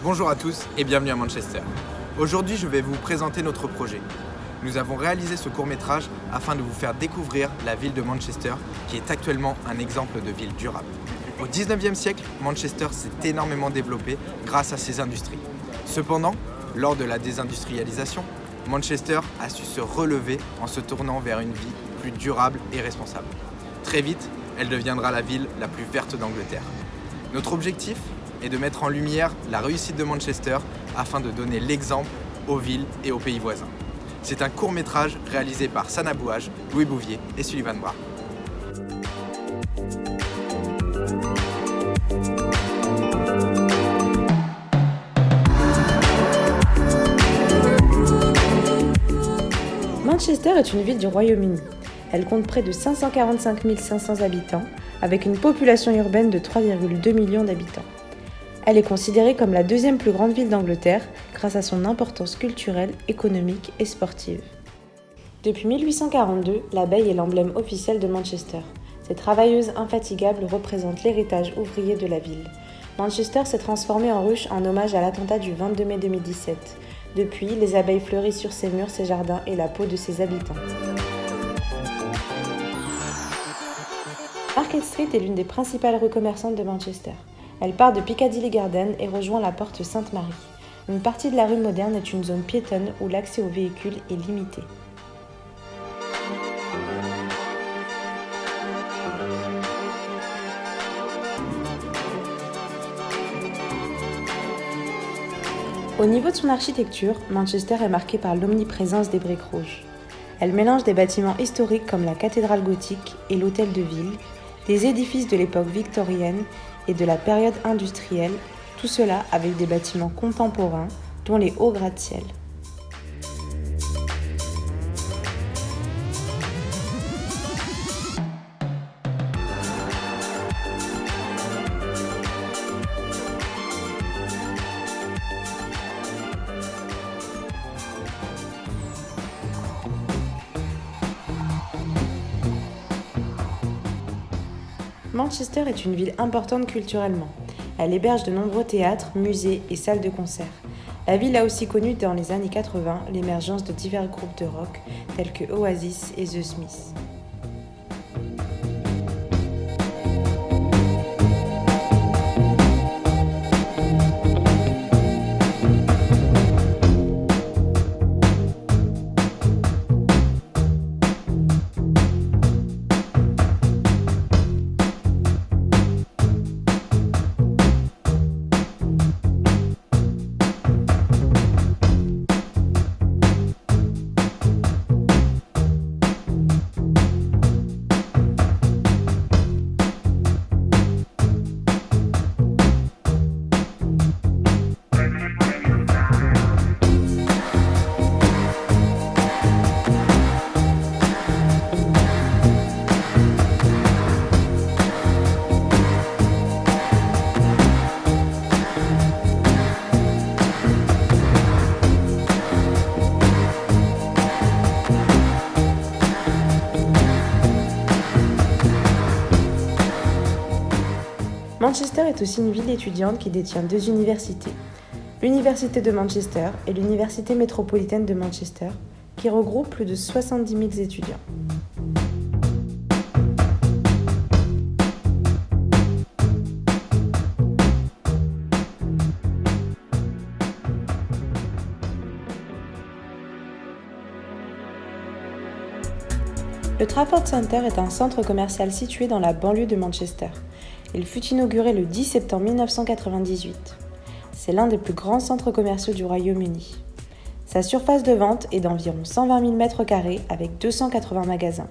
Bonjour à tous et bienvenue à Manchester. Aujourd'hui, je vais vous présenter notre projet. Nous avons réalisé ce court-métrage afin de vous faire découvrir la ville de Manchester, qui est actuellement un exemple de ville durable. Au 19e siècle, Manchester s'est énormément développé grâce à ses industries. Cependant, lors de la désindustrialisation, Manchester a su se relever en se tournant vers une vie plus durable et responsable. Très vite, elle deviendra la ville la plus verte d'Angleterre. Notre objectif est de mettre en lumière la réussite de Manchester afin de donner l'exemple aux villes et aux pays voisins. C'est un court-métrage réalisé par Sana Bouhaj, Louis Bouvier et Sullivan Bra. Manchester est une ville du Royaume-Uni. Elle compte près de 545 500 habitants, avec une population urbaine de 3,2 millions d'habitants. Elle est considérée comme la deuxième plus grande ville d'Angleterre grâce à son importance culturelle, économique et sportive. Depuis 1842, l'abeille est l'emblème officiel de Manchester. Ces travailleuses infatigables représentent l'héritage ouvrier de la ville. Manchester s'est transformée en ruche en hommage à l'attentat du 22 mai 2017. Depuis, les abeilles fleurissent sur ses murs, ses jardins et la peau de ses habitants. Market Street est l'une des principales rues commerçantes de Manchester. Elle part de Piccadilly Gardens et rejoint la porte Sainte-Marie. Une partie de la rue moderne est une zone piétonne où l'accès aux véhicules est limité. Au niveau de son architecture, Manchester est marquée par l'omniprésence des briques rouges. Elle mélange des bâtiments historiques comme la cathédrale gothique et l'hôtel de ville, des édifices de l'époque victorienne et de la période industrielle, tout cela avec des bâtiments contemporains, dont les hauts gratte-ciel. Manchester est une ville importante culturellement. Elle héberge de nombreux théâtres, musées et salles de concert. La ville a aussi connu dans les années 80 l'émergence de divers groupes de rock tels que Oasis et The Smiths. Manchester est aussi une ville étudiante qui détient deux universités. L'Université de Manchester et l'Université métropolitaine de Manchester, qui regroupent plus de 70 000 étudiants. Le Trafford Center est un centre commercial situé dans la banlieue de Manchester. Il fut inauguré le 10 septembre 1998. C'est l'un des plus grands centres commerciaux du Royaume-Uni. Sa surface de vente est d'environ 120 000 m² avec 280 magasins.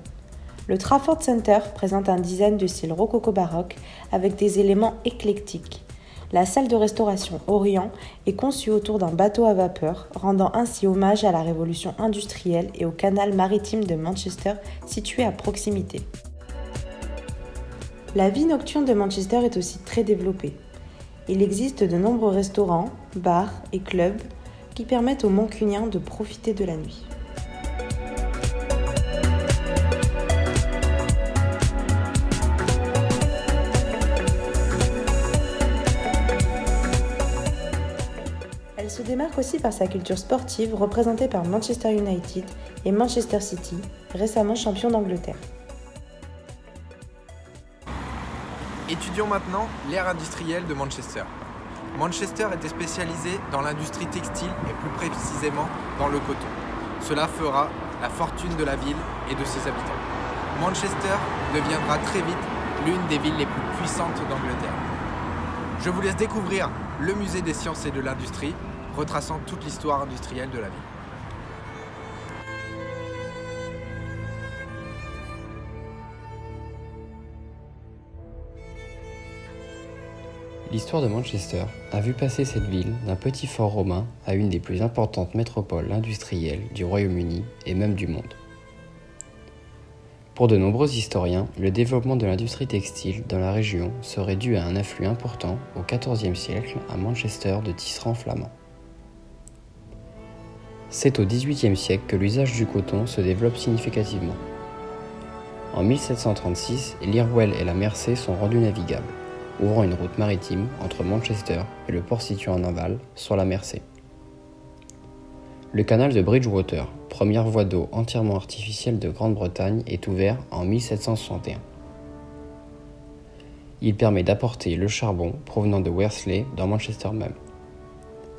Le Trafford Center présente un design de style rococo-baroque avec des éléments éclectiques. La salle de restauration Orient est conçue autour d'un bateau à vapeur, rendant ainsi hommage à la révolution industrielle et au canal maritime de Manchester situé à proximité. La vie nocturne de Manchester est aussi très développée. Il existe de nombreux restaurants, bars et clubs qui permettent aux Mancuniens de profiter de la nuit. Elle se démarque aussi par sa culture sportive représentée par Manchester United et Manchester City, récemment champions d'Angleterre. Étudions maintenant l'ère industrielle de Manchester. Manchester était spécialisé dans l'industrie textile et plus précisément dans le coton. Cela fera la fortune de la ville et de ses habitants. Manchester deviendra très vite l'une des villes les plus puissantes d'Angleterre. Je vous laisse découvrir le musée des sciences et de l'industrie, retraçant toute l'histoire industrielle de la ville. L'histoire de Manchester a vu passer cette ville d'un petit fort romain à une des plus importantes métropoles industrielles du Royaume-Uni et même du monde. Pour de nombreux historiens, le développement de l'industrie textile dans la région serait dû à un afflux important au XIVe siècle à Manchester de tisserands flamands. C'est au XVIIIe siècle que l'usage du coton se développe significativement. En 1736, l'Irwell et la Mersey sont rendus navigables, ouvrant une route maritime entre Manchester et le port situé en aval, sur la Mersey. Le canal de Bridgewater, première voie d'eau entièrement artificielle de Grande-Bretagne, est ouvert en 1761. Il permet d'apporter le charbon provenant de Worsley dans Manchester même.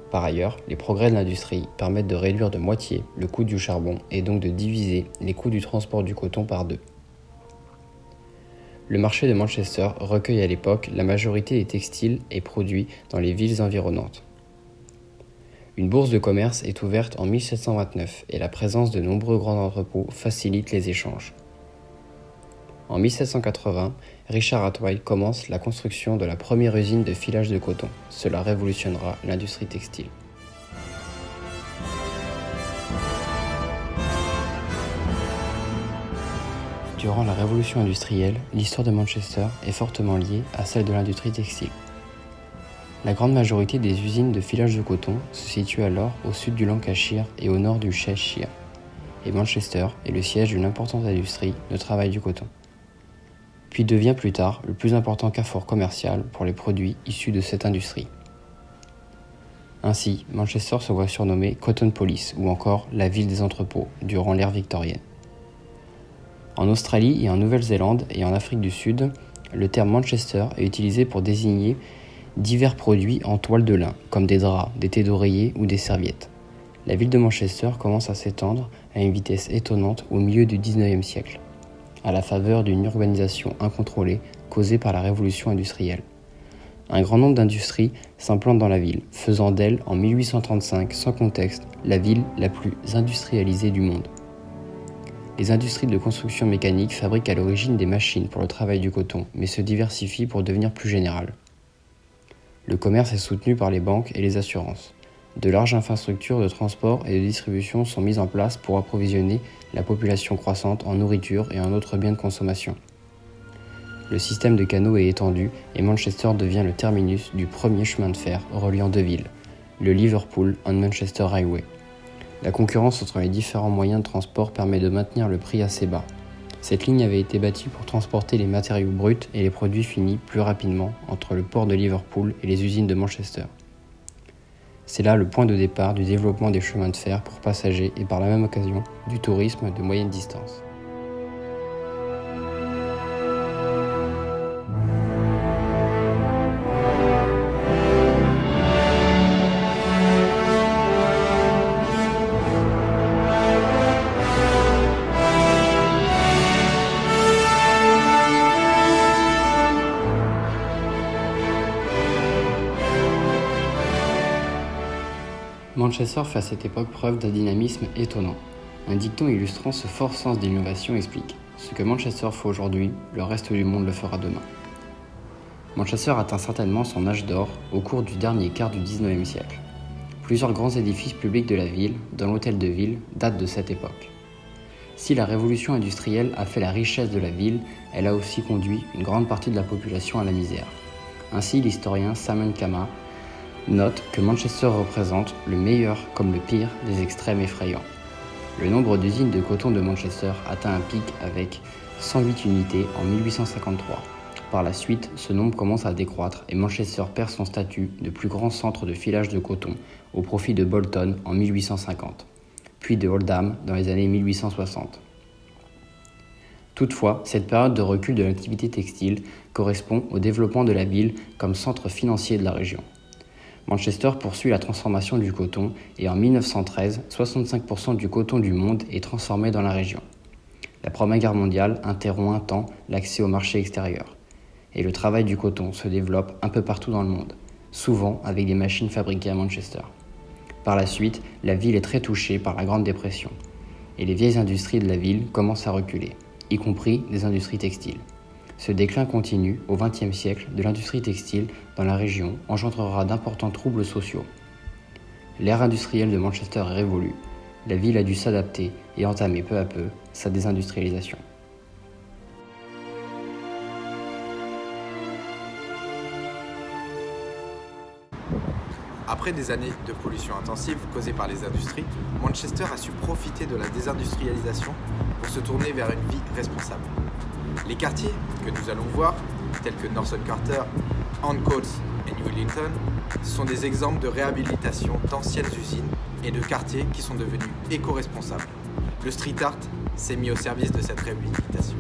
Par ailleurs, les progrès de l'industrie permettent de réduire de moitié le coût du charbon et donc de diviser les coûts du transport du coton par deux. Le marché de Manchester recueille à l'époque la majorité des textiles et produits dans les villes environnantes. Une bourse de commerce est ouverte en 1729 et la présence de nombreux grands entrepôts facilite les échanges. En 1780, Richard Attwhite commence la construction de la première usine de filage de coton. Cela révolutionnera l'industrie textile. Durant la révolution industrielle, l'histoire de Manchester est fortement liée à celle de l'industrie textile. La grande majorité des usines de filage de coton se situent alors au sud du Lancashire et au nord du Cheshire, et Manchester est le siège d'une importante industrie de travail du coton. Puis devient plus tard le plus important carrefour commercial pour les produits issus de cette industrie. Ainsi, Manchester se voit surnommée Cotton Police ou encore la ville des entrepôts durant l'ère victorienne. En Australie et en Nouvelle-Zélande et en Afrique du Sud, le terme Manchester est utilisé pour désigner divers produits en toile de lin, comme des draps, des thés d'oreiller ou des serviettes. La ville de Manchester commence à s'étendre à une vitesse étonnante au milieu du XIXe siècle, à la faveur d'une urbanisation incontrôlée causée par la révolution industrielle. Un grand nombre d'industries s'implantent dans la ville, faisant d'elle, en 1835, sans contexte, la ville la plus industrialisée du monde. Les industries de construction mécanique fabriquent à l'origine des machines pour le travail du coton, mais se diversifient pour devenir plus générales. Le commerce est soutenu par les banques et les assurances. De larges infrastructures de transport et de distribution sont mises en place pour approvisionner la population croissante en nourriture et en autres biens de consommation. Le système de canaux est étendu et Manchester devient le terminus du premier chemin de fer reliant deux villes, le Liverpool and Manchester Railway. La concurrence entre les différents moyens de transport permet de maintenir le prix assez bas. Cette ligne avait été bâtie pour transporter les matériaux bruts et les produits finis plus rapidement entre le port de Liverpool et les usines de Manchester. C'est là le point de départ du développement des chemins de fer pour passagers et par la même occasion du tourisme de moyenne distance. Manchester fait à cette époque preuve d'un dynamisme étonnant. Un dicton illustrant ce fort sens de l'innovation explique « Ce que Manchester fait aujourd'hui, le reste du monde le fera demain ». Manchester atteint certainement son âge d'or au cours du dernier quart du XIXe siècle. Plusieurs grands édifices publics de la ville, dont l'hôtel de ville, datent de cette époque. Si la révolution industrielle a fait la richesse de la ville, elle a aussi conduit une grande partie de la population à la misère. Ainsi, l'historien Simon Cama note que Manchester représente le meilleur comme le pire des extrêmes effrayants. Le nombre d'usines de coton de Manchester atteint un pic avec 108 unités en 1853. Par la suite, ce nombre commence à décroître et Manchester perd son statut de plus grand centre de filage de coton au profit de Bolton en 1850, puis de Oldham dans les années 1860. Toutefois, cette période de recul de l'activité textile correspond au développement de la ville comme centre financier de la région. Manchester poursuit la transformation du coton et en 1913, 65% du coton du monde est transformé dans la région. La Première Guerre mondiale interrompt un temps l'accès au marché extérieur. Et le travail du coton se développe un peu partout dans le monde, souvent avec des machines fabriquées à Manchester. Par la suite, la ville est très touchée par la Grande Dépression, et les vieilles industries de la ville commencent à reculer, y compris des industries textiles. Ce déclin continu au XXe siècle de l'industrie textile dans la région engendrera d'importants troubles sociaux. L'ère industrielle de Manchester est révolue, la ville a dû s'adapter et entamer peu à peu sa désindustrialisation. Après des années de pollution intensive causée par les industries, Manchester a su profiter de la désindustrialisation pour se tourner vers une vie responsable. Les quartiers que nous allons voir, tels que Norton Carter, Ancoats et New Linton, sont des exemples de réhabilitation d'anciennes usines et de quartiers qui sont devenus éco-responsables. Le street art s'est mis au service de cette réhabilitation.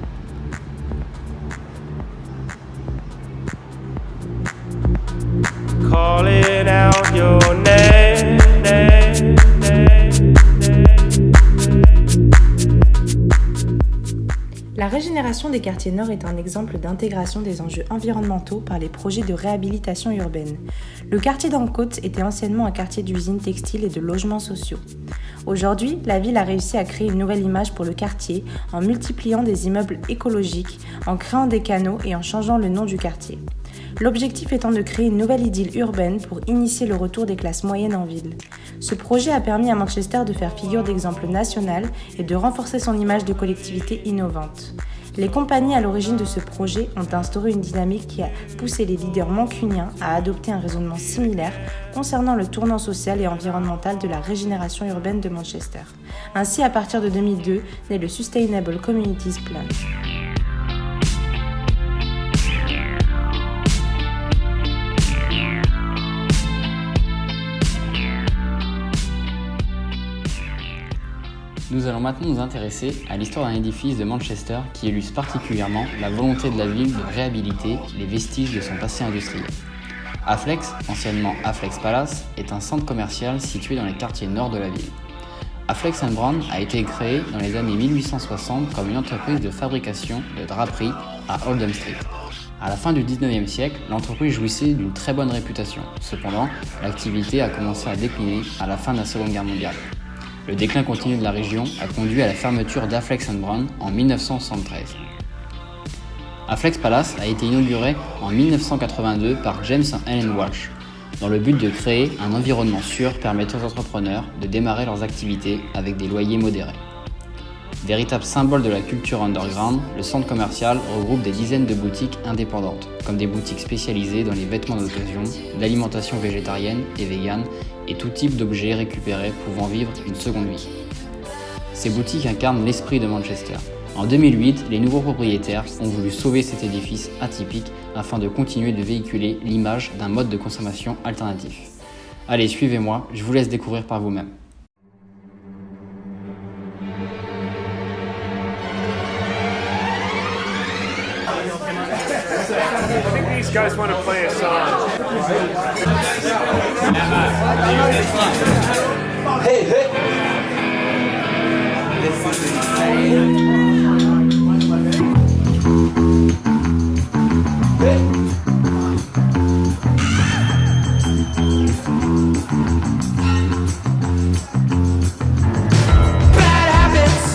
Calling out your name. La régénération des quartiers nord est un exemple d'intégration des enjeux environnementaux par les projets de réhabilitation urbaine. Le quartier d'Ancoats était anciennement un quartier d'usines textiles et de logements sociaux. Aujourd'hui, la ville a réussi à créer une nouvelle image pour le quartier en multipliant des immeubles écologiques, en créant des canaux et en changeant le nom du quartier. L'objectif étant de créer une nouvelle idylle urbaine pour initier le retour des classes moyennes en ville. Ce projet a permis à Manchester de faire figure d'exemple national et de renforcer son image de collectivité innovante. Les compagnies à l'origine de ce projet ont instauré une dynamique qui a poussé les leaders mancuniens à adopter un raisonnement similaire concernant le tournant social et environnemental de la régénération urbaine de Manchester. Ainsi, à partir de 2002, naît le Sustainable Communities Plan. Nous allons maintenant nous intéresser à l'histoire d'un édifice de Manchester qui illustre particulièrement la volonté de la ville de réhabiliter les vestiges de son passé industriel. Afflex, anciennement Afflex Palace, est un centre commercial situé dans les quartiers nord de la ville. Afflex & Brown a été créé dans les années 1860 comme une entreprise de fabrication de draperies à Oldham Street. À la fin du 19e siècle, l'entreprise jouissait d'une très bonne réputation. Cependant, l'activité a commencé à décliner à la fin de la Seconde Guerre mondiale. Le déclin continu de la région a conduit à la fermeture d'Afflex & Brown en 1973. Afflex Palace a été inauguré en 1982 par James & Ellen Walsh, dans le but de créer un environnement sûr permettant aux entrepreneurs de démarrer leurs activités avec des loyers modérés. Véritable symbole de la culture underground, le centre commercial regroupe des dizaines de boutiques indépendantes, comme des boutiques spécialisées dans les vêtements d'occasion, l'alimentation végétarienne et végane et tout type d'objets récupérés pouvant vivre une seconde vie. Ces boutiques incarnent l'esprit de Manchester. En 2008, les nouveaux propriétaires ont voulu sauver cet édifice atypique afin de continuer de véhiculer l'image d'un mode de consommation alternatif. Allez, suivez-moi, je vous laisse découvrir par vous-même. I think these guys want to play a song. Hey, hey. Bad habits.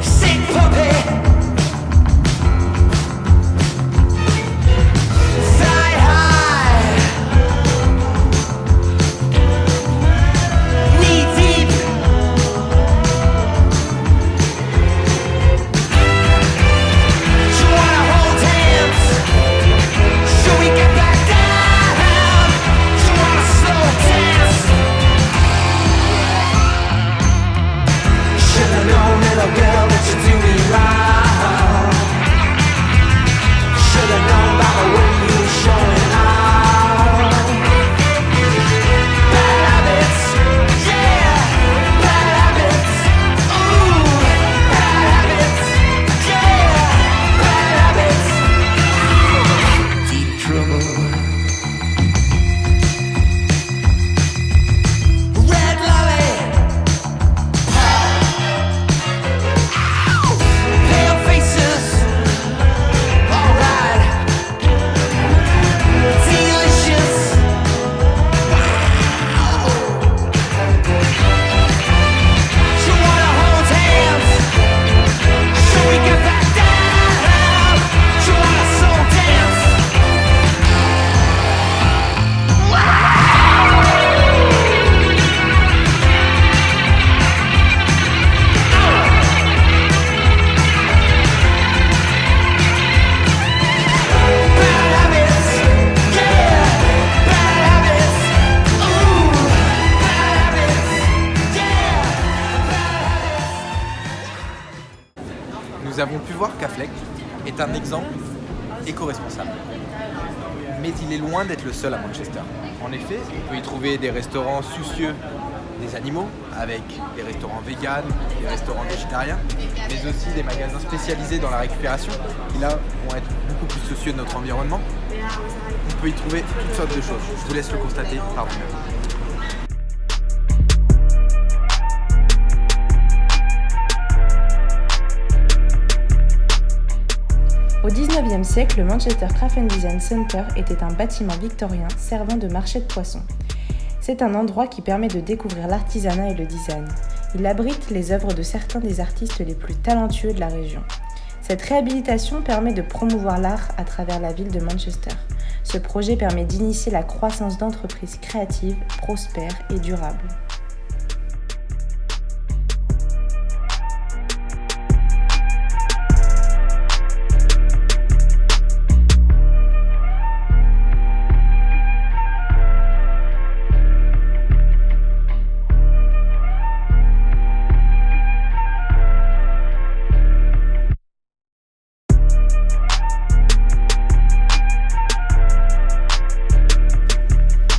Sick puppy. Fly high. avons pu voir qu'Afleck est un exemple éco-responsable. Mais il est loin d'être le seul à Manchester. En effet, on peut y trouver des restaurants soucieux des animaux, avec des restaurants véganes, des restaurants végétariens, mais aussi des magasins spécialisés dans la récupération, qui là vont être beaucoup plus soucieux de notre environnement. On peut y trouver toutes sortes de choses. Je vous laisse le constater par vous-même. Au XIXe siècle, le Manchester Craft and Design Center était un bâtiment victorien servant de marché de poissons. C'est un endroit qui permet de découvrir l'artisanat et le design. Il abrite les œuvres de certains des artistes les plus talentueux de la région. Cette réhabilitation permet de promouvoir l'art à travers la ville de Manchester. Ce projet permet d'initier la croissance d'entreprises créatives, prospères et durables.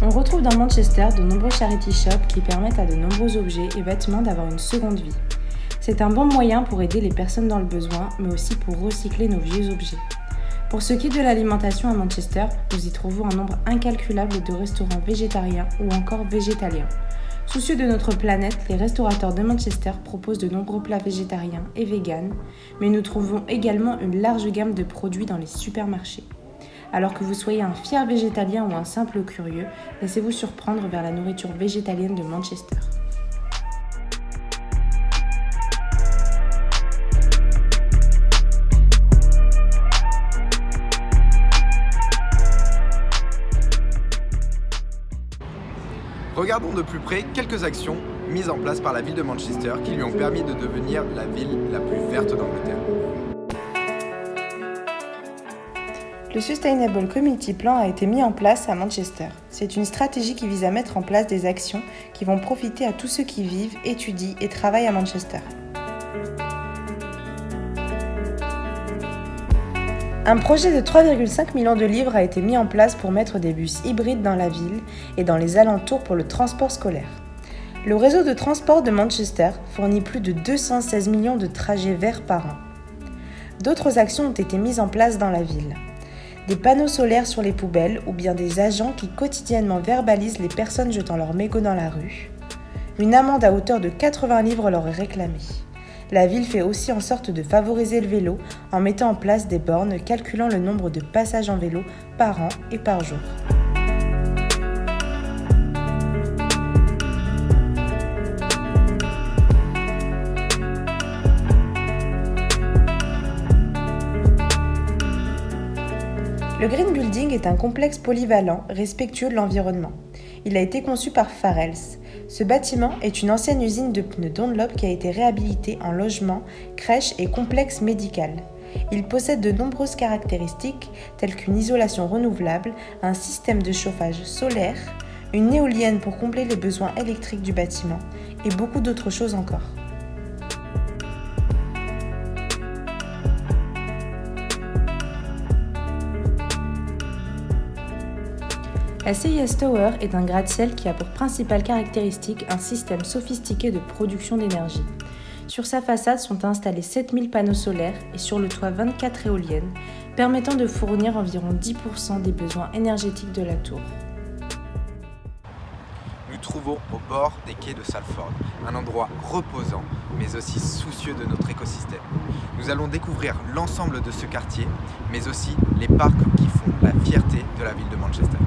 On retrouve dans Manchester de nombreux charity shops qui permettent à de nombreux objets et vêtements d'avoir une seconde vie. C'est un bon moyen pour aider les personnes dans le besoin, mais aussi pour recycler nos vieux objets. Pour ce qui est de l'alimentation à Manchester, nous y trouvons un nombre incalculable de restaurants végétariens ou encore végétaliens. Soucieux de notre planète, les restaurateurs de Manchester proposent de nombreux plats végétariens et véganes, mais nous trouvons également une large gamme de produits dans les supermarchés. Alors que vous soyez un fier végétalien ou un simple curieux, laissez-vous surprendre vers la nourriture végétalienne de Manchester. Regardons de plus près quelques actions mises en place par la ville de Manchester qui lui ont permis de devenir la ville la plus verte d'Angleterre. Le Sustainable Community Plan a été mis en place à Manchester. C'est une stratégie qui vise à mettre en place des actions qui vont profiter à tous ceux qui vivent, étudient et travaillent à Manchester. Un projet de 3,5 millions de livres a été mis en place pour mettre des bus hybrides dans la ville et dans les alentours pour le transport scolaire. Le réseau de transport de Manchester fournit plus de 216 millions de trajets verts par an. D'autres actions ont été mises en place dans la ville. Des panneaux solaires sur les poubelles ou bien des agents qui quotidiennement verbalisent les personnes jetant leurs mégots dans la rue. Une amende à hauteur de 80 livres leur est réclamée. La ville fait aussi en sorte de favoriser le vélo en mettant en place des bornes calculant le nombre de passages en vélo par an et par jour. Le Green Building est un complexe polyvalent, respectueux de l'environnement. Il a été conçu par Farrells. Ce bâtiment est une ancienne usine de pneus Dunlop qui a été réhabilitée en logement, crèche et complexe médical. Il possède de nombreuses caractéristiques telles qu'une isolation renouvelable, un système de chauffage solaire, une éolienne pour combler les besoins électriques du bâtiment et beaucoup d'autres choses encore. La CIS Tower est un gratte-ciel qui a pour principale caractéristique un système sophistiqué de production d'énergie. Sur sa façade sont installés 7000 panneaux solaires et sur le toit 24 éoliennes, permettant de fournir environ 10% des besoins énergétiques de la tour. Nous trouvons au bord des quais de Salford, un endroit reposant, mais aussi soucieux de notre écosystème. Nous allons découvrir l'ensemble de ce quartier, mais aussi les parcs qui font la fierté de la ville de Manchester.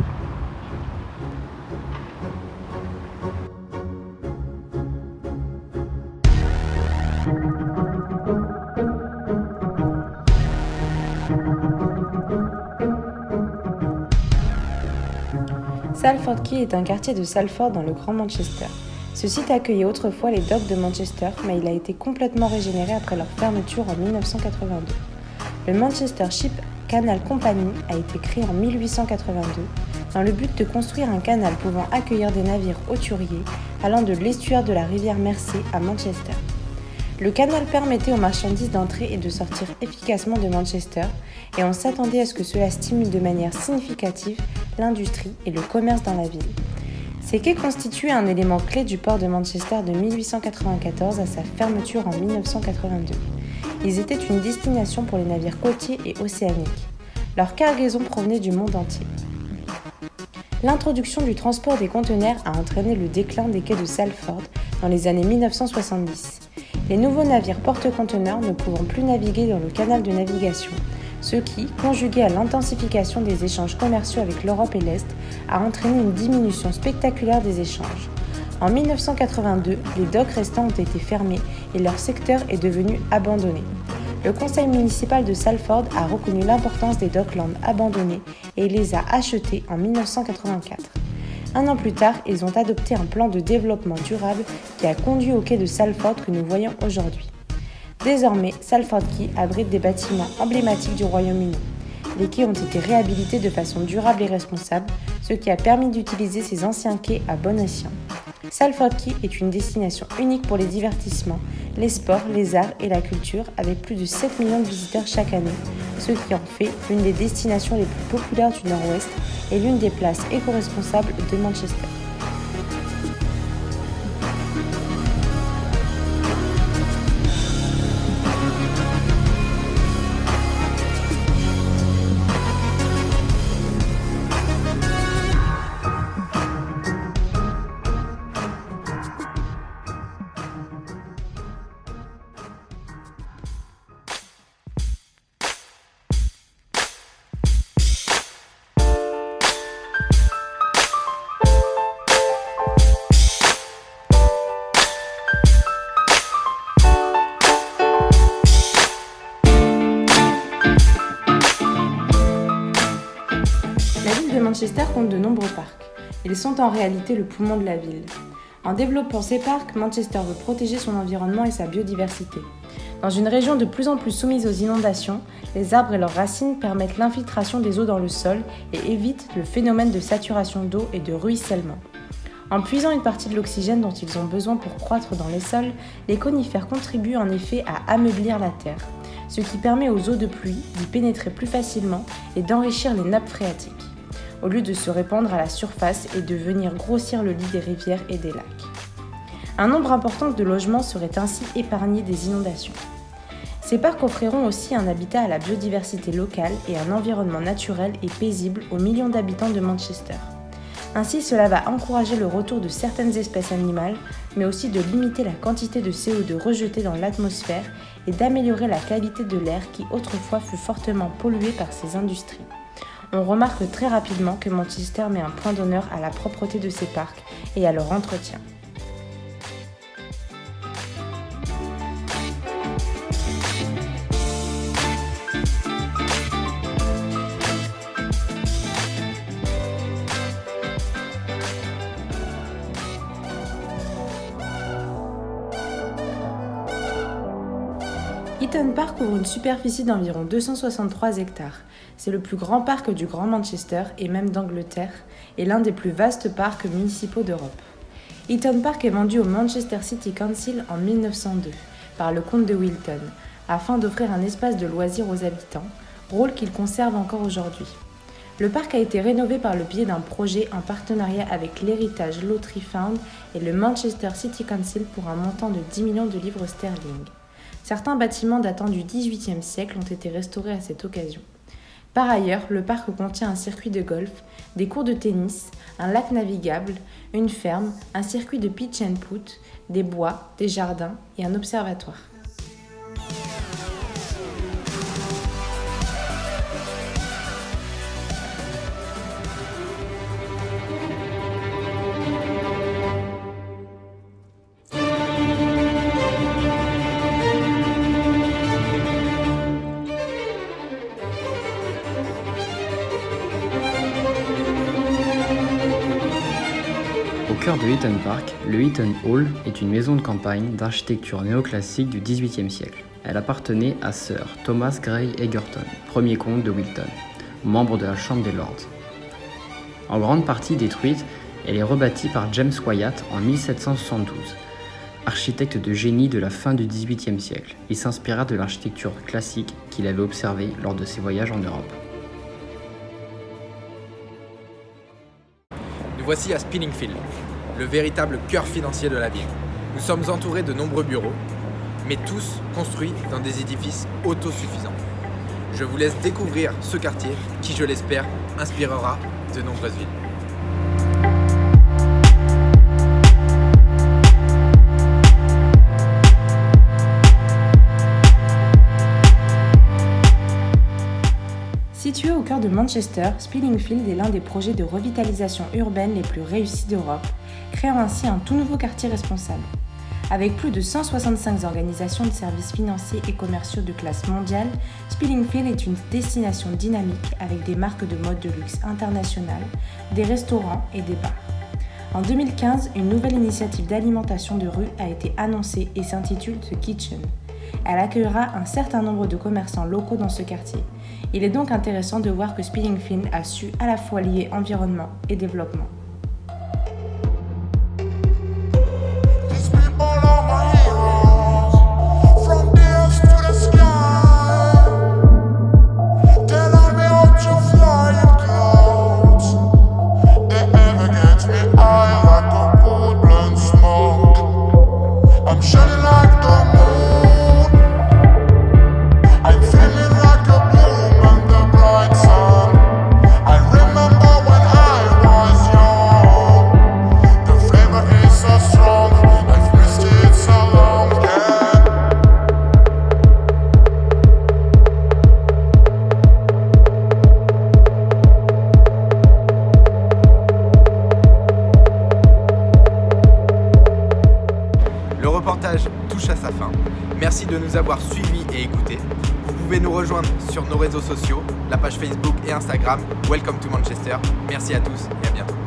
Salford Quay est un quartier de Salford dans le Grand Manchester. Ce site accueillait autrefois les docks de Manchester, mais il a été complètement régénéré après leur fermeture en 1982. Le Manchester Ship Canal Company a été créé en 1882 dans le but de construire un canal pouvant accueillir des navires hauturiers allant de l'estuaire de la rivière Mersey à Manchester. Le canal permettait aux marchandises d'entrer et de sortir efficacement de Manchester et on s'attendait à ce que cela stimule de manière significative l'industrie et le commerce dans la ville. Ces quais constituaient un élément clé du port de Manchester de 1894 à sa fermeture en 1982. Ils étaient une destination pour les navires côtiers et océaniques. Leurs cargaisons provenaient du monde entier. L'introduction du transport des conteneurs a entraîné le déclin des quais de Salford dans les années 1970. Les nouveaux navires porte-conteneurs ne pouvant plus naviguer dans le canal de navigation, ce qui, conjugué à l'intensification des échanges commerciaux avec l'Europe et l'Est, a entraîné une diminution spectaculaire des échanges. En 1982, les docks restants ont été fermés et leur secteur est devenu abandonné. Le conseil municipal de Salford a reconnu l'importance des docklands abandonnés et les a achetés en 1984. Un an plus tard, ils ont adopté un plan de développement durable qui a conduit au quai de Salford que nous voyons aujourd'hui. Désormais, Salford Quay abrite des bâtiments emblématiques du Royaume-Uni. Les quais ont été réhabilités de façon durable et responsable, ce qui a permis d'utiliser ces anciens quais à bon escient. Salford Quay est une destination unique pour les divertissements, les sports, les arts et la culture, avec plus de 7 millions de visiteurs chaque année, ce qui en fait l'une des destinations les plus populaires du Nord-Ouest et l'une des places éco-responsables de Manchester. Manchester compte de nombreux parcs. Ils sont en réalité le poumon de la ville. En développant ces parcs, Manchester veut protéger son environnement et sa biodiversité. Dans une région de plus en plus soumise aux inondations, les arbres et leurs racines permettent l'infiltration des eaux dans le sol et évitent le phénomène de saturation d'eau et de ruissellement. En puisant une partie de l'oxygène dont ils ont besoin pour croître dans les sols, les conifères contribuent en effet à ameublir la terre, ce qui permet aux eaux de pluie d'y pénétrer plus facilement et d'enrichir les nappes phréatiques, au lieu de se répandre à la surface et de venir grossir le lit des rivières et des lacs. Un nombre important de logements serait ainsi épargné des inondations. Ces parcs offriront aussi un habitat à la biodiversité locale et un environnement naturel et paisible aux millions d'habitants de Manchester. Ainsi, cela va encourager le retour de certaines espèces animales, mais aussi de limiter la quantité de CO2 rejetée dans l'atmosphère et d'améliorer la qualité de l'air qui autrefois fut fortement pollué par ces industries. On remarque très rapidement que Manchester met un point d'honneur à la propreté de ses parcs et à leur entretien. Eaton Park couvre une superficie d'environ 263 hectares. C'est le plus grand parc du Grand Manchester et même d'Angleterre et l'un des plus vastes parcs municipaux d'Europe. Eaton Park est vendu au Manchester City Council en 1902 par le comte de Wilton afin d'offrir un espace de loisirs aux habitants, rôle qu'il conserve encore aujourd'hui. Le parc a été rénové par le biais d'un projet en partenariat avec l'Heritage Lottery Fund et le Manchester City Council pour un montant de 10 millions de livres sterling. Certains bâtiments datant du XVIIIe siècle ont été restaurés à cette occasion. Par ailleurs, le parc contient un circuit de golf, des cours de tennis, un lac navigable, une ferme, un circuit de pitch and putt, des bois, des jardins et un observatoire. Au cœur de Eaton Park, le Eaton Hall est une maison de campagne d'architecture néoclassique du XVIIIe siècle. Elle appartenait à Sir Thomas Grey Egerton, premier comte de Wilton, membre de la Chambre des Lords. En grande partie détruite, elle est rebâtie par James Wyatt en 1772. Architecte de génie de la fin du XVIIIe siècle, il s'inspira de l'architecture classique qu'il avait observée lors de ses voyages en Europe. Nous voici à Spinningfields, le véritable cœur financier de la ville. Nous sommes entourés de nombreux bureaux, mais tous construits dans des édifices autosuffisants. Je vous laisse découvrir ce quartier qui, je l'espère, inspirera de nombreuses villes. Situé au cœur de Manchester, Spinningfields est l'un des projets de revitalisation urbaine les plus réussis d'Europe, créant ainsi un tout nouveau quartier responsable. Avec plus de 165 organisations de services financiers et commerciaux de classe mondiale, Spinningfields est une destination dynamique avec des marques de mode de luxe internationales, des restaurants et des bars. En 2015, une nouvelle initiative d'alimentation de rue a été annoncée et s'intitule The Kitchen. Elle accueillera un certain nombre de commerçants locaux dans ce quartier. Il est donc intéressant de voir que Spinningfields a su à la fois lier environnement et développement. Le reportage touche à sa fin. Merci de nous avoir suivis et écoutés. Vous pouvez nous rejoindre sur nos réseaux sociaux, la page Facebook et Instagram Welcome to Manchester. Merci à tous et à bientôt.